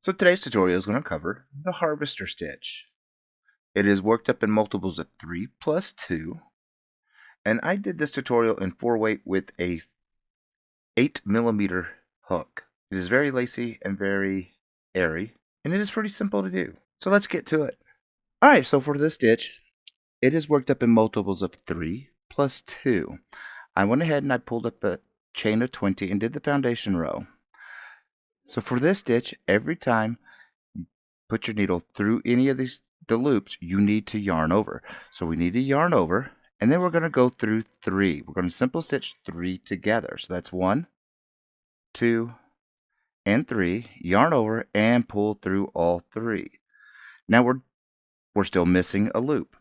So today's tutorial is going to cover the harvester stitch. It is worked up in multiples of 3 plus 2, and I did this tutorial in 4-weight with a 8mm hook. It is very lacy and very airy, and it is pretty simple to do. So let's get to it. Alright, so for this stitch, it is worked up in multiples of 3 plus 2. I went ahead and I pulled up a chain of 20 and did the foundation row. So for this stitch, every time you put your needle through any of the loops, you need to yarn over. So we need to yarn over, and then we're going to go through 3. We're going to simple stitch 3 together. So that's 1, 2, and 3. Yarn over and pull through all 3. Now we're still missing a loop.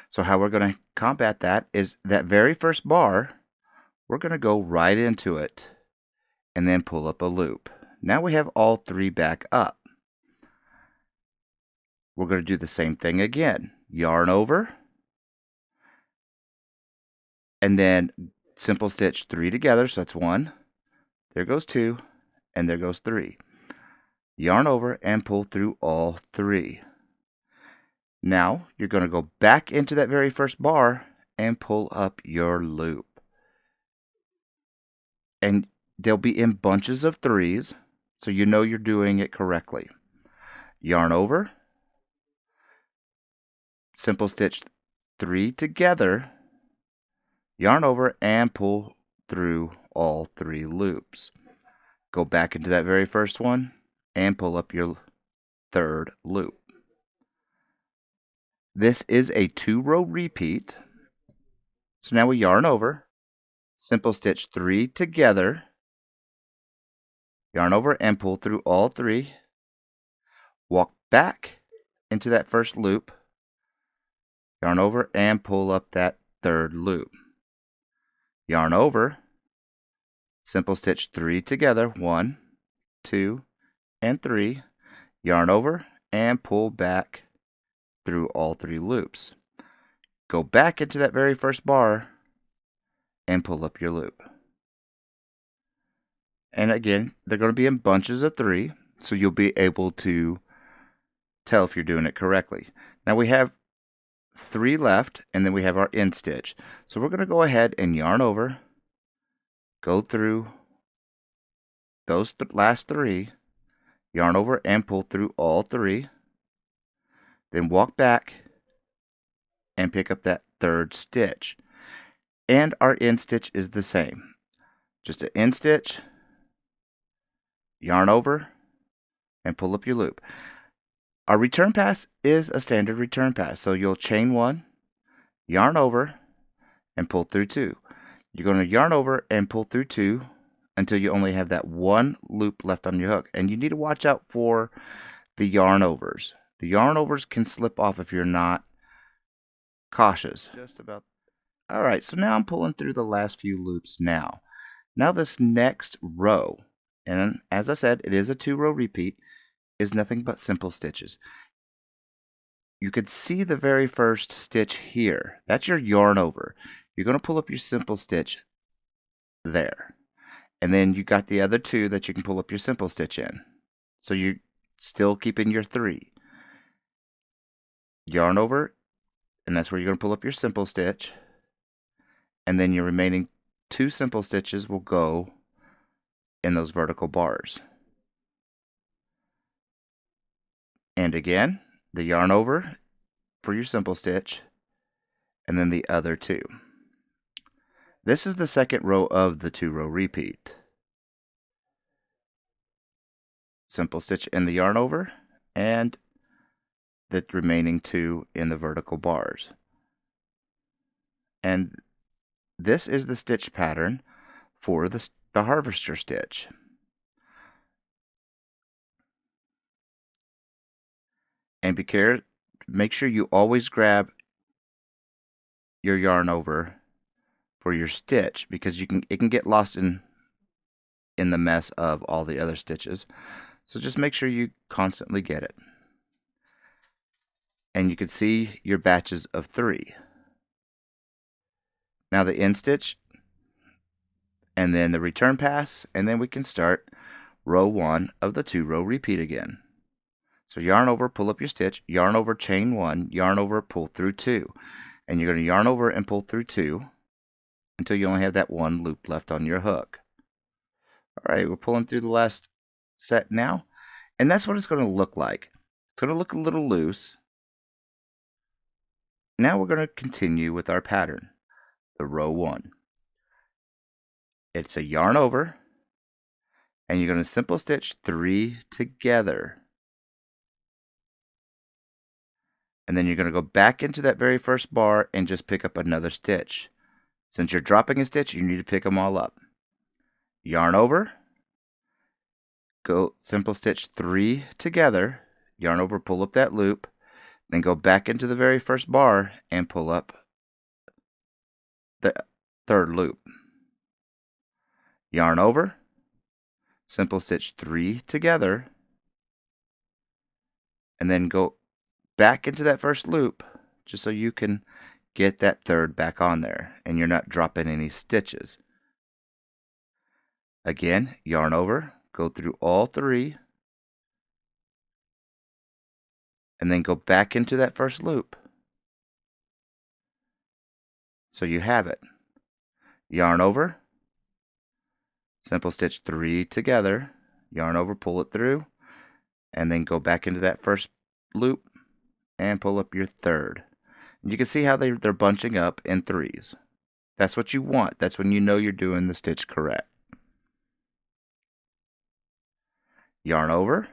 So how we're going to combat that is that very first bar, we're going to go right into it and then pull up a loop. Now we have all 3 back up. We're going to do the same thing again. Yarn over, and then simple stitch 3 together. So that's 1, there goes 2, and there goes 3. Yarn over and pull through all 3. Now you're going to go back into that very first bar and pull up your loop. And they'll be in bunches of 3s, so you know you're doing it correctly. Yarn over, simple stitch 3 together, yarn over and pull through all 3 loops. Go back into that very first one and pull up your 3rd loop. This is a 2-row repeat. So now we yarn over, simple stitch 3 together, yarn over and pull through all 3. Walk back into that first loop, yarn over and pull up that 3rd loop. Yarn over, simple stitch 3 together, 1, 2, and 3. Yarn over and pull back through all 3 loops. Go back into that very first bar and pull up your loop. And again, they're going to be in bunches of 3, so you'll be able to tell if you're doing it correctly. Now we have 3 left, and then we have our end stitch. So we're going to go ahead and yarn over, go through those last 3, yarn over and pull through all 3, then walk back and pick up that 3rd stitch. And our end stitch is the same. Just an end stitch, yarn over, and pull up your loop. Our return pass is a standard return pass. So you'll chain 1, yarn over, and pull through 2. You're going to yarn over and pull through 2 until you only have that 1 loop left on your hook. And you need to watch out for the yarn overs. The yarn overs can slip off if you're not cautious. Just about. All right, so now I'm pulling through the last few loops now. Now this next row, and as I said, it is a 2-row repeat, is nothing but simple stitches. You could see the very first stitch here. That's your yarn over. You're going to pull up your simple stitch there. And then you got the other 2 that you can pull up your simple stitch in. So you're still keeping your 3. Yarn over, and that's where you're going to pull up your simple stitch. And then your remaining 2 simple stitches will go in those vertical bars. And again, the yarn over for your simple stitch, and then the other 2. This is the second row of the 2-row repeat. Simple stitch in the yarn over, and the remaining 2 in the vertical bars. And this is the stitch pattern for the harvester stitch. And make sure you always grab your yarn over for your stitch, because it can get lost in the mess of all the other stitches. So just make sure you constantly get it. And you can see your batches of 3. Now the end stitch, and then the return pass, and then we can start row 1 of the 2-row repeat again. So yarn over, pull up your stitch, yarn over, chain 1, yarn over, pull through 2. And you're going to yarn over and pull through 2 until you only have that 1 loop left on your hook. Alright, we're pulling through the last set now. And that's what it's going to look like. It's going to look a little loose. Now we're going to continue with our pattern, the row 1. It's a yarn over, and you're going to simple stitch 3 together. And then you're going to go back into that very first bar and just pick up another stitch. Since you're dropping a stitch, you need to pick them all up. Yarn over, go simple stitch 3 together, yarn over, pull up that loop, then go back into the very first bar and pull up the 3rd loop. Yarn over, simple stitch 3 together, and then go back into that first loop just so you can get that 3rd back on there and you're not dropping any stitches. Again, yarn over, go through all 3, and then go back into that first loop so you have it. Yarn over, simple stitch 3 together, yarn over, pull it through, and then go back into that first loop and pull up your 3rd. And you can see how they're bunching up in 3s. That's what you want. That's when you know you're doing the stitch correct. Yarn over,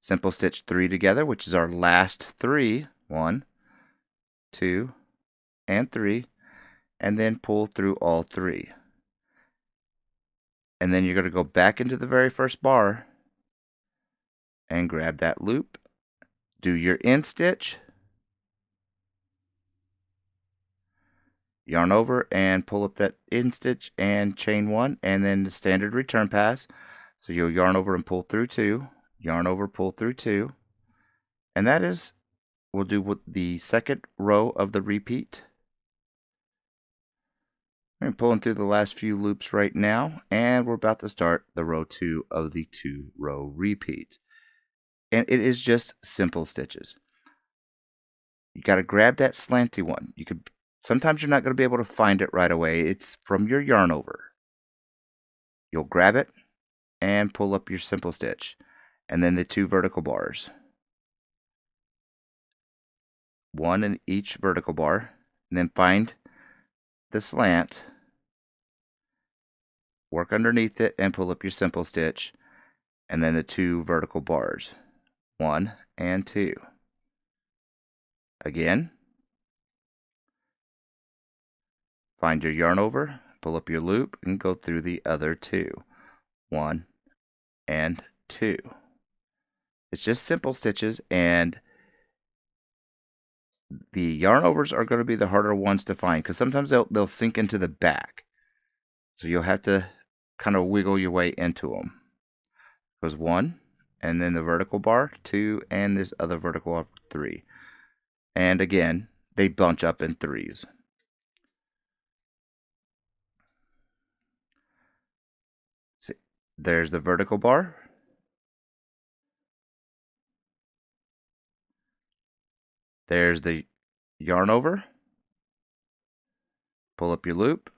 simple stitch 3 together, which is our last 3. 1, 2, and 3, and then pull through all 3. And then you're going to go back into the very first bar and grab that loop. Do your end stitch, yarn over and pull up that end stitch and chain 1, and then the standard return pass. So you'll yarn over and pull through 2, yarn over, pull through 2, and that is, we'll do with the 2nd row of the repeat. I'm pulling through the last few loops right now, and we're about to start the row 2 of the 2-row repeat. And it is just simple stitches. You got to grab that slanty one. Sometimes you're not going to be able to find it right away. It's from your yarn over. You'll grab it and pull up your simple stitch, and then the 2 vertical bars. 1 in each vertical bar, and then find the slant, work underneath it and pull up your simple stitch, and then the 2 vertical bars. 1 and 2. Again, find your yarn over, pull up your loop, and go through the other 2. 1 and 2. It's just simple stitches, and the yarn overs are going to be the harder ones to find because sometimes they'll sink into the back. So you'll have to kind of wiggle your way into them. Goes 1, and then the vertical bar, 2, and this other vertical bar, 3. And again, they bunch up in 3s. See, there's the vertical bar. There's the yarn over. Pull up your loop,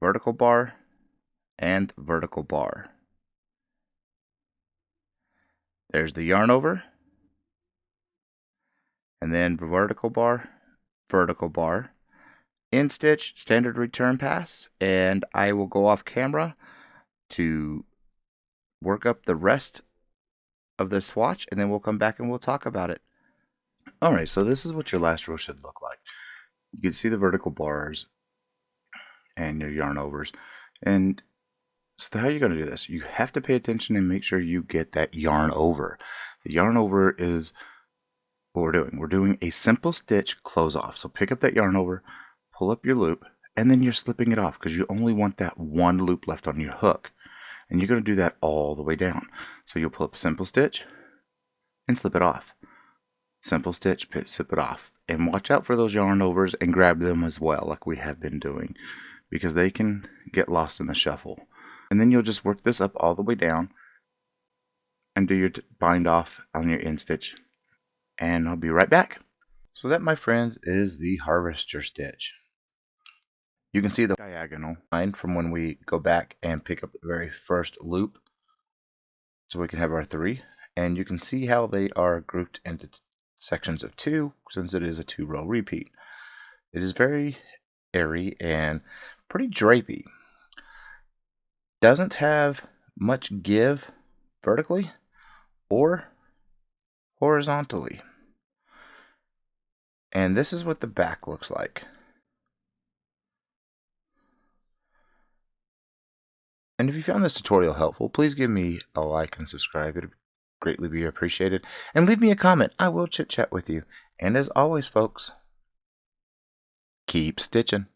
vertical bar, and vertical bar. There's the yarn over, and then vertical bar, end stitch, standard return pass, and I will go off camera to work up the rest of the swatch, and then we'll come back and we'll talk about it. Alright, so this is what your last row should look like. You can see the vertical bars and your yarn overs. And so how are you going to do this? You have to pay attention and make sure you get that yarn over. The yarn over is what we're doing. We're doing a simple stitch close off. So pick up that yarn over, pull up your loop, and then you're slipping it off because you only want that 1 loop left on your hook. And you're going to do that all the way down. So you'll pull up a simple stitch and slip it off. Simple stitch, slip it off. And watch out for those yarn overs and grab them as well, like we have been doing, because they can get lost in the shuffle. And then you'll just work this up all the way down and do your bind off on your end stitch. And I'll be right back. So that, my friends, is the harvester stitch. You can see the diagonal line from when we go back and pick up the very first loop. So we can have our 3. And you can see how they are grouped into sections of 2, since it is a 2-row repeat. It is very airy and pretty drapey. Doesn't have much give vertically or horizontally. And this is what the back looks like. And if you found this tutorial helpful, please give me a like and subscribe. It would greatly be appreciated. And leave me a comment. I will chit chat with you. And as always, folks, keep stitching.